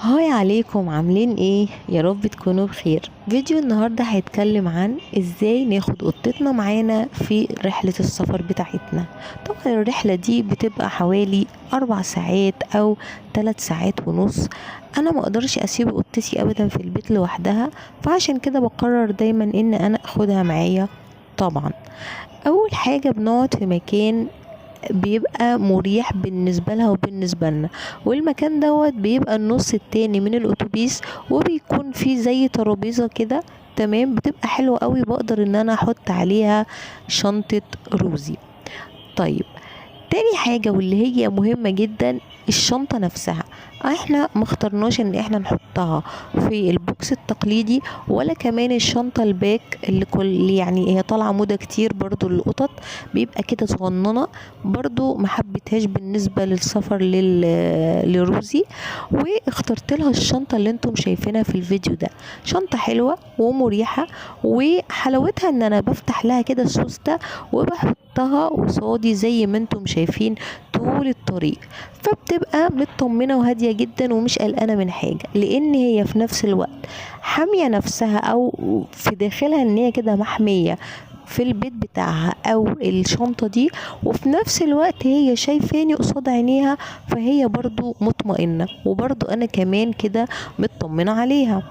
هاي عليكم، عاملين ايه؟ يا رب تكونوا بخير. فيديو النهاردة هيتكلم عن ازاي ناخد قطتنا معانا في رحلة السفر بتاعتنا. طبعا الرحلة دي بتبقى حوالي 4 ساعات او 3 ساعات ونص. انا ما اقدرش اسيب قطتي ابدا في البيت لوحدها، فعشان كده بقرر دايما ان انا اخدها معايا. طبعا اول حاجة بنقعد في مكان بيبقى مريح بالنسبة لها وبالنسبة لنا، والمكان دوت بيبقى النص التاني من الاتوبيس، وبيكون فيه زي ترابيزة كده. تمام، بتبقى حلوة قوي، بقدر ان انا احط عليها شنطة روزي. طيب، تاني حاجة واللي هي مهمة جدا، الشنطة نفسها. احنا مخترناش ان احنا نحطها في البوكس التقليدي، ولا كمان الشنطة الباك اللي كل يعني هي طالعة موضة كتير برضو للقطط، بيبقى كده صغننة. برضو محبتهاش بالنسبة للسفر لروزي، واخترت لها الشنطة اللي انتم شايفينها في الفيديو ده. شنطة حلوة ومريحة، وحلاوتها ان انا بفتح لها كده السوستة وبحطها قصادي زي ما انتم شايفين طول الطريق، فبتبقى مطمنه وهاديه جدا ومش قلقانه من حاجه، لان هي في نفس الوقت حاميه نفسها او في داخلها ان هي كده محميه في البيت بتاعها او الشنطه دي، وفي نفس الوقت هي شايفاني قصاد عينيها، فهي برضو مطمئنه، وبرضو انا كمان كده مطمنه عليها.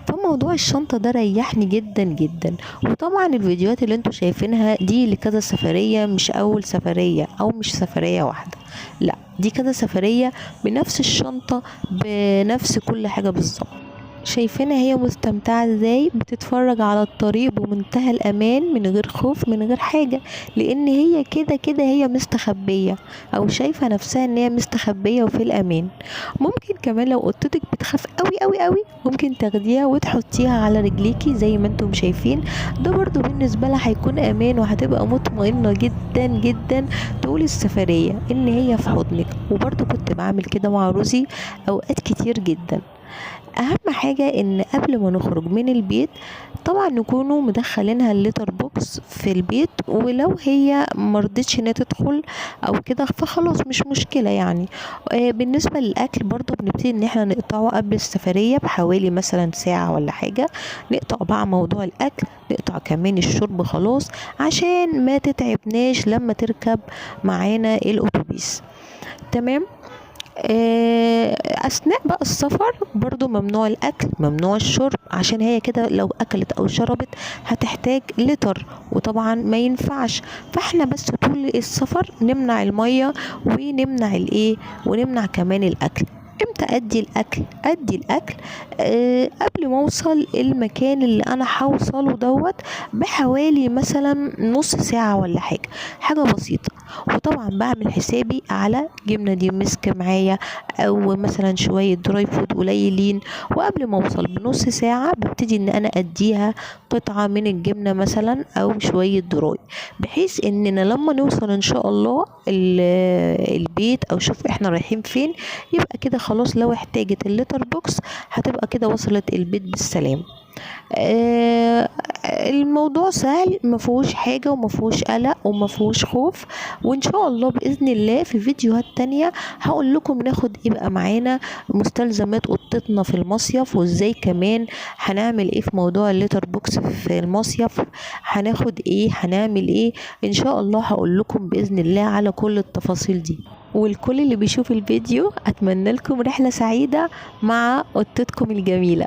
فموضوع الشنطة ده ريحني جدا جدا. وطبعا الفيديوهات اللي انتوا شايفينها دي لكذا سفرية، مش اول سفرية او مش سفرية واحدة، لا دي كذا سفرية بنفس الشنطة، بنفس كل حاجة بالظبط. شايفينها هي مستمتعة ازاي، بتتفرج على الطريق بمنتهى الامان من غير خوف من غير حاجة، لان هي كده كده هي مستخبية، او شايفة نفسها ان هي مستخبية وفي الامان. ممكن كمان لو قطتك بتخاف قوي قوي قوي، ممكن تاخديها وتحطيها على رجليكي زي ما انتم شايفين. ده برضو بالنسبة لها هيكون امان، وهتبقى مطمئنة جدا جدا طول السفرية ان هي في حضنك. وبرضو كنت بعمل كده مع روزي اوقات كتير جدا. اهم حاجة ان قبل ما نخرج من البيت طبعا نكونوا مدخلينها الليتر بوكس في البيت، ولو هي مرضتش انها تدخل او كده فخلاص مش مشكلة يعني. بالنسبة للاكل برضو بنبتدي ان احنا نقطعه قبل السفرية بحوالي مثلا ساعة ولا حاجة. نقطع بقى موضوع الاكل، نقطع كمان الشرب خلاص، عشان ما تتعبناش لما تركب معانا الاتوبيس. تمام. اثناء بقى السفر برضو ممنوع الاكل ممنوع الشرب، عشان هي كده لو اكلت او شربت هتحتاج لتر، وطبعا ما ينفعش. فاحنا بس طول السفر نمنع المية ونمنع الايه ونمنع كمان الاكل. امتى ادي الاكل؟ قبل ما اوصل المكان اللي انا هوصله دوت بحوالي مثلا نص ساعة ولا حاجة بسيطة. وطبعا بعمل حسابي على جبنة دي مسك معايا، او مثلا شوية دراي فود قليلين. وقبل ما اوصل بنص ساعة ببتدي ان انا اديها قطعة من الجبنة مثلا او شوية دراي، بحيث اننا لما نوصل ان شاء الله البيت او شوف احنا رايحين فين، يبقى كده خلاص لو احتاجت اللتر بوكس هتبقى كده وصلت البيت بالسلام. آه الموضوع سهل، مفهوش حاجة ومفهوش قلق ومفهوش خوف. وان شاء الله بإذن الله في فيديوهات تانية هقول لكم ناخد ايه بقى معانا مستلزمات قطتنا في المصيف، وازاي كمان هنعمل ايه في موضوع الليتر بوكس في المصيف، هناخد ايه هنعمل ايه. ان شاء الله هقول لكم بإذن الله على كل التفاصيل دي. والكل اللي بيشوف الفيديو اتمنى لكم رحلة سعيدة مع قطتكم الجميلة.